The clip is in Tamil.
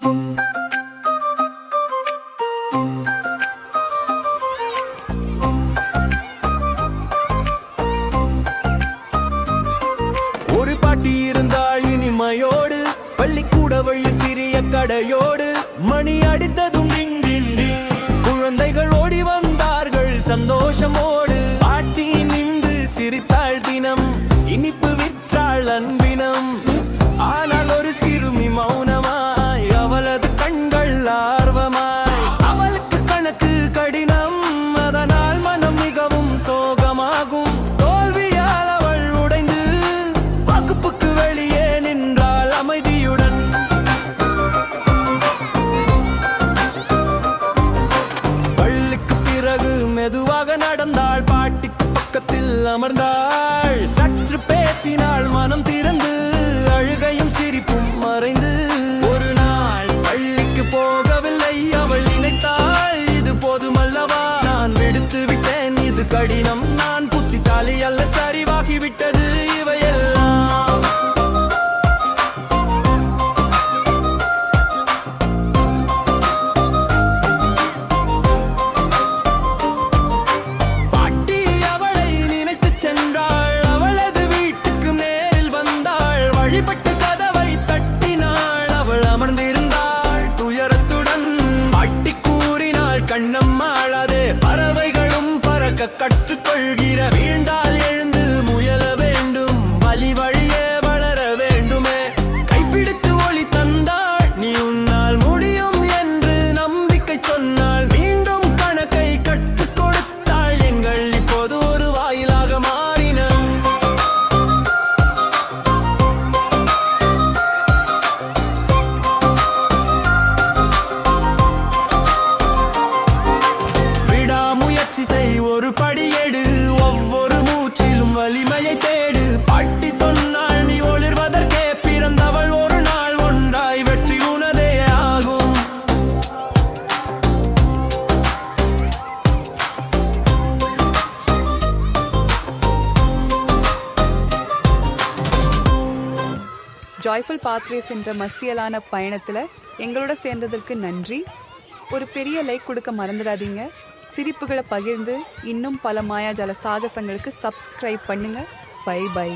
ஒரு பாட்டி இருந்தாள் இனிமையோடு, பள்ளிக்கூட வழியில் சிறிய கடையோடு. மணி அடித்ததும் குழந்தைகள் ஓடி வந்தார்கள் சந்தோஷமோடு. பாட்டி நின்று சிரித்தாள் தினம், இனிப்பு விற்றாள் அன்பினம். ஆனால் ஒரு சிறுமி மௌனமாய், அவளது கண்கள் ஆர்வமாய். அவளுக்கு கணக்கு கடினம், அதனால் மனம் மிகவும் சோகமாகும். தோல்வியால் அவள் உடைந்து வகுப்புக்கு வெளியே நின்றாள் அமைதியுடன். பள்ளிக்கு பிறகு மெதுவாக நடந்தாள், பாட்டிக்கு பக்கத்தில் அமர்ந்தாள். சற்று பேசினாள் மனம் திறந்து, அழுகையும் சிரிப்பும் மறைந்து. ஒரு நாள் பள்ளிக்கு போகவில்லை அவள் நினைத்தாள், இது போதுமல்லவா, நான் விடுத்து விட்டேன் இது கடினம். நான் புத்திசாலி அல்ல, சரிவாகிவிட்டது இவையெல்லாம். பாட்டி அவளை நினைத்து சென்றாள், அவளது வீட்டுக்கு நேரில் வந்தாள். வழிபட்டு கதவை தட்டினாள், அவள் அமர்ந்திருந்தாள் துயரத்துடன். பாட்டி கூறினாள், கண்ணம்மா அழாதே, பறவைகளும் பறக்க கற்றுக்கொள்கிற. வீழ்ந்தால் எழுந்து முயல வேண்டும், வழி வழியே வளர வேண்டுமே. கைப்பிடித்து ஒளி தந்தாள், நீ உன்னால் முடியும் என்று நம்பிக்கை சொன்னாள். மீண்டும் கணக்கை கற்றுக் கொடுத்தாள், எங்கள் இப்போது ஒரு வாயிலாக மாறின. விடாமுயற்சி செய், ஒரு படியெடு, ஒவ்வொரு மூச்சிலும் வலிமையை தேடு. பாட்டி சொன்னாள், நீ ஒளிர்வதற்கே பிறந்தவள், ஒரு நாள் ஒன்றாய் வெற்றி உனதே ஆகும். ஜாய்ஃபுல் பாத்வேஸ் என்ற மசியலான பயணத்தில் எங்களோட சேர்ந்ததற்கு நன்றி. ஒரு பெரிய லைக் கொடுக்க மறந்துடாதீங்க. சிரிப்புகளை பகிர்ந்து இன்னும் பல மாயாஜால சாகசங்களுக்கு சப்ஸ்கிரைப் பண்ணுங்க. Bye by.